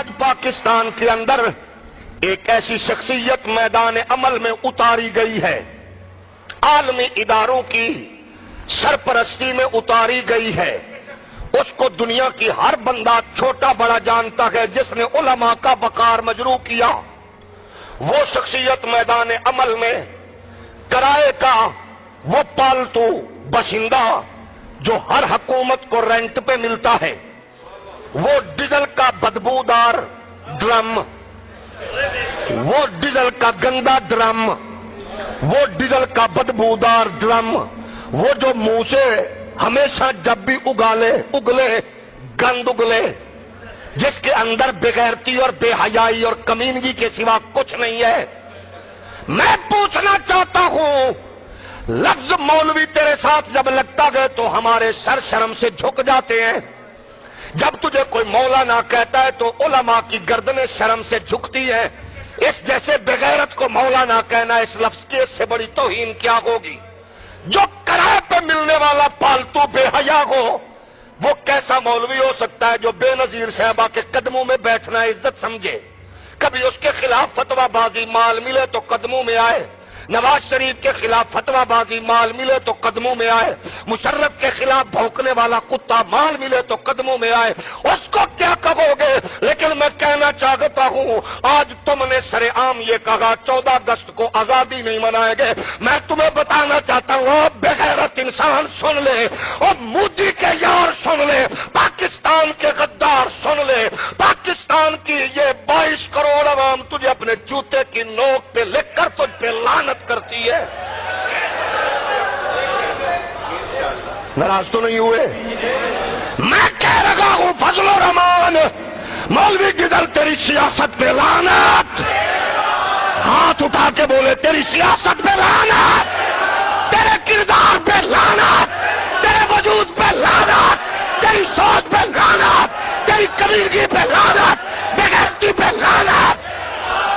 آج پاکستان کے اندر ایک ایسی شخصیت میدان عمل میں اتاری گئی ہے، عالمی اداروں کی سرپرستی میں اتاری گئی ہے، اس کو دنیا کی ہر بندہ چھوٹا بڑا جانتا ہے، جس نے علماء کا وقار مجروح کیا۔ وہ شخصیت میدان عمل میں کرائے کا وہ پالتو باشندہ جو ہر حکومت کو رینٹ پہ ملتا ہے، وہ ڈیزل کا بدبودار ڈرم، وہ ڈیزل کا گندا ڈرم، وہ ڈیزل کا بدبودار ڈرم، وہ جو منہ سے ہمیشہ جب بھی اگلے گند اگلے، جس کے اندر بغیرتی اور بے حیائی اور کمینگی کے سوا کچھ نہیں ہے۔ میں پوچھنا چاہتا ہوں، لفظ مولوی تیرے ساتھ جب لگتا گئے تو ہمارے سر شرم سے جھک جاتے ہیں، جب تجھے کوئی مولانا کہتا ہے تو علماء کی گردنیں شرم سے جھکتی ہیں۔ اس جیسے بغیرت کو مولانا کہنا، اس لفظ کی اس سے بڑی توہین کیا ہوگی؟ جو کرائے پہ ملنے والا پالتو بے حیا ہو، وہ کیسا مولوی ہو سکتا ہے جو بے نظیر صاحبہ کے قدموں میں بیٹھنا عزت سمجھے؟ کبھی اس کے خلاف فتویٰ بازی مال ملے تو قدموں میں آئے، نواز شریف کے خلاف فتویٰ بازی مال ملے تو قدموں میں آئے، مشرف کے خلاف بھونکنے والا کتا مال ملے تو قدموں میں آئے، اس کو کیا کہو گے؟ لیکن میں کہنا چاہتا ہوں، آج تم نے سر عام یہ کہا 14 اگست کو آزادی نہیں منائے گے، میں تمہیں بتانا چاہتا ہوں، بغیرت انسان سن لے، اور مودی کے یار سن لے، پاکستان کے غدار سن لے، پاکستان کی یہ 22 کروڑ عوام تجھے اپنے جوتے کی نوک پہ لکھ کر تجھ پہ لعنت کرتی ہے۔ ناراض تو نہیں ہوئے؟ میں کہہ رہا ہوں فضل الرحمان، مولوی ڈیزل تیری سیاست پہ لعنت، ہاتھ اٹھا کے بولے تیری سیاست پہ لعنت، تیرے کردار پہ لعنت، تیرے وجود پہ لعنت، تیری سوچ پہ لعنت، تیری کمیونگی پہ لعنت، بغیرتی پہ لعنت۔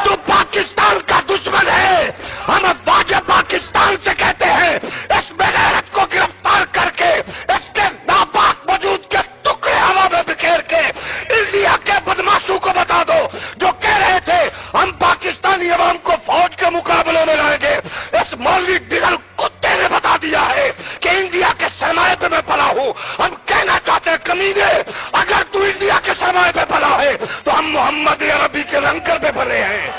تو پاکستان کا دشمن ہے، ہم افواج پاکستان سے کہتے ہیں، اس بغیرت کو گرفتار کر کے، اس کے ناپاک وجود کے ٹکڑے ہوا میں بکھیر کے انڈیا کے بدماشوں کو بتا دو جو کہہ رہے تھے ہم پاکستانی عوام کو فوج کے مقابلے میں لائیں گے۔ اس مولوی ڈیزل کتے نے بتا دیا ہے کہ انڈیا کے سرمایہ پہ میں پلا ہوں۔ ہم کہنا چاہتے ہیں کمینے، اگر تو انڈیا کے سرمایہ پہ پلا ہے تو ہم محمد عربی کے لنگر پہ پلے ہیں۔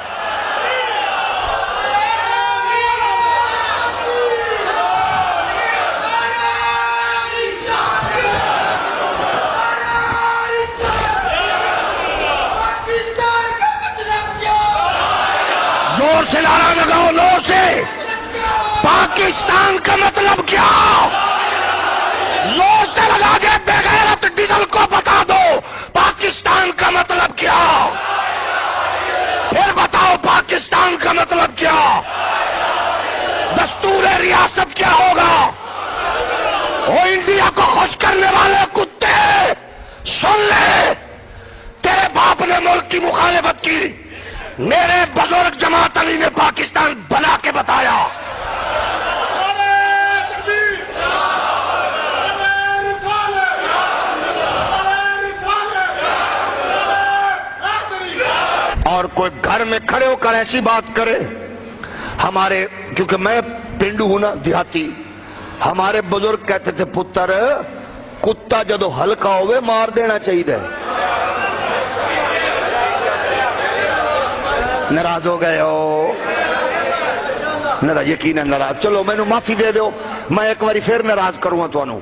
زور سے نعرہ لگاؤ، زور سے، پاکستان کا مطلب کیا؟ زور سے لگا کے بغیرت ڈیزل کو بتا دو پاکستان کا مطلب کیا؟ پھر بتاؤ پاکستان کا مطلب کیا؟ دستور ریاست کیا ہوگا؟ وہ انڈیا کو خوش کرنے والے کتے سن لے، تیرے باپ نے ملک کی مخالفت کی، میرے بزرگ جماعت علی نے پاکستان بنا کے بتایا۔ اور کوئی گھر میں کھڑے ہو کر ایسی بات کرے، ہمارے کیونکہ میں پنڈو ہوں نا، دیہاتی، ہمارے بزرگ کہتے تھے پتر کتا جدو ہلکا ہوئے مار دینا چاہیے۔ ناراض ہو گئے ہو؟ ناراض، یقیناً ناراض۔ چلو مینوں معافی دے دیو، میں ایک باری پھر ناراض کروں گا تانوں،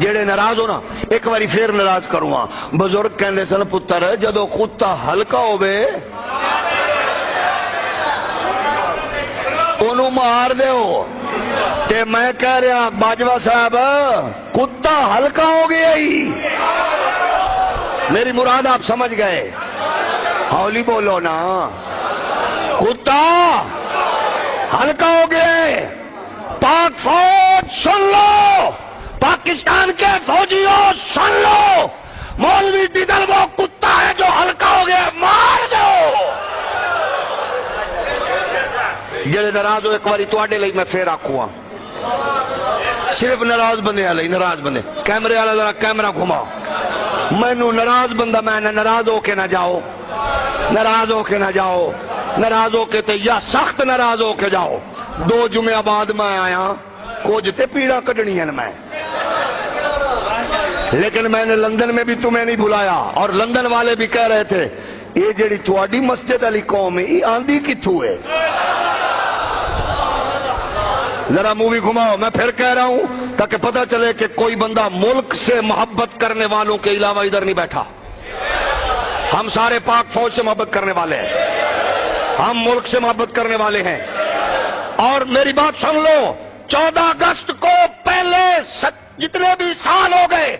جڑے ناراض ہو نا ایک باری پھر ناراض کروں گا۔ بزرگ کہندے سن پتر جدو کتا ہلکا ہوئے انہوں مار دیو، تے میں کہہ رہا باجوہ صاحب کتا ہلکا ہو گیا ہی، میری مراد آپ سمجھ گئے؟ ہولی بولو نا، کتا ہلکا ہو گئے۔ پاک فوج سن لو، پاکستان کے فوجیوں سن لو، مولوی ڈیزل وہ کتا ہے جو ہلکا ہو گیا، مار دو۔ جڑے ناراض ہو ایک باری تواڈے لئی میں پھر آکھوں، صرف ناراض بندے لئی، ناراض بندے، کیمرے والا ذرا کیمرہ گھما۔ مینو ناراض بندہ میں ناراض ہو کے نہ جاؤ، ناراض ہو کے نہ جاؤ، ناراض ہو کے تے یا سخت ناراض ہو کے جاؤ۔ 2 جمعہ بعد میں آیا، کچھ تے پیڑا کڈنی ہیں میں، لیکن میں نے لندن میں بھی تمہیں نہیں بلایا، اور لندن والے بھی کہہ رہے تھے یہ جڑی تواڈی مسجد علی قوم ہے یہ آندھی کتھوں ہے؟ ذرا مووی گھماؤ، میں پھر کہہ رہا ہوں تاکہ پتہ چلے کہ کوئی بندہ ملک سے محبت کرنے والوں کے علاوہ ادھر نہیں بیٹھا۔ ہم سارے پاک فوج سے محبت کرنے والے ہیں، ہم ملک سے محبت کرنے والے ہیں۔ اور میری بات سن لو، 14 اگست کو پہلے جتنے بھی سال ہو گئے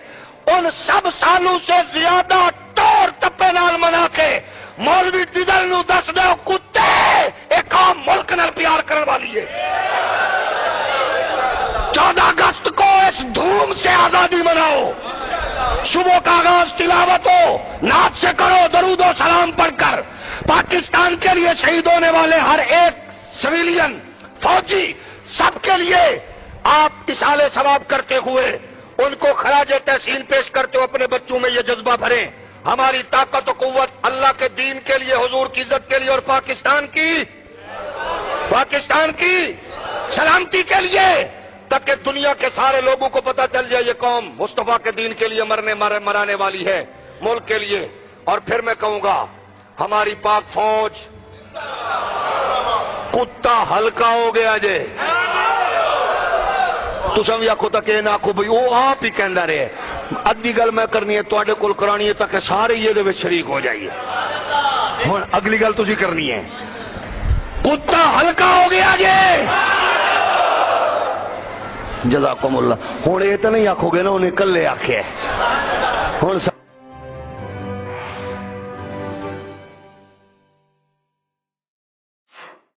ان سب سالوں سے زیادہ ٹور ٹپے نال منا کے مولوی ڈیزل نو دس دو کتے ایک عام ملک نال پیار کرنے والی ہے۔ 14 اگست کو اس دھوم سے آزادی مناؤ، صبح کا آغاز تلاوت ہو، نعت سے کرو، درود و سلام پڑھ کر پاکستان کے لیے شہید ہونے والے ہر ایک سویلین فوجی سب کے لیے آپ اصالے ثواب کرتے ہوئے ان کو خراج تحسین پیش کرتے ہو، اپنے بچوں میں یہ جذبہ بھریں۔ ہماری طاقت و قوت اللہ کے دین کے لیے، حضور کی عزت کے لیے اور پاکستان کی سلامتی کے لیے، تاکہ دنیا کے سارے لوگوں کو پتہ چل جائے یہ قوم مصطفیٰ کے دین کے لیے مرانے والی ہے، ملک کے لیے۔ اور پھر میں کہوں گا ہماری پاک فوج کتا ہلکا ہو گیا جے، تساں بھی آکھو تک نہ آکھو بھئی وہ آپ ہی کہندا رہے، ادھی گل میں کرنی ہے تواڈے کول کرانی ہے تاکہ سارے یہ دے وچ شریک ہو جائیے۔ ہن اگلی گل تسی کرنی ہے، کتا ہلکا ہو گیا جے، جزاکم اللہ۔ ہن یہ تو نہیں آکھو گے نا انہیں کلے آکھے، ہن